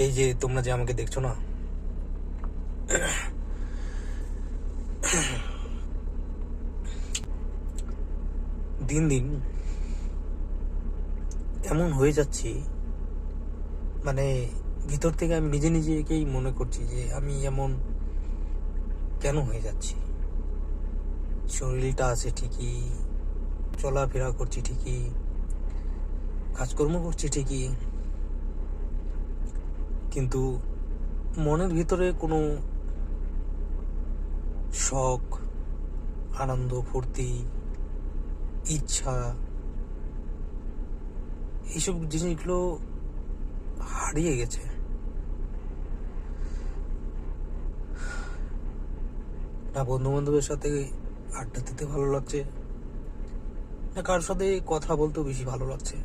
এই যে তোমরা যে আমাকে দেখছো না, দিন দিন এমন হয়ে যাচ্ছি, মানে ভিতর থেকে আমি নিজে নিজেকেই মনে করছি যে আমি এমন কেন হয়ে যাচ্ছি। শরীরটা আছে ঠিকই, চলাফেরা করছি ঠিকই, কাজকর্ম করছি ঠিকই, কিন্তু মনের ভিতরে কোনো শখ, আনন্দ, ফুর্তি, ইচ্ছা, এইসব জিনিসগুলো হারিয়ে গেছে। না বন্ধু বান্ধবের সাথে আড্ডা দিতে ভালো লাগছে, না কারোর সাথে কথা বলতেও বেশি ভালো লাগছে।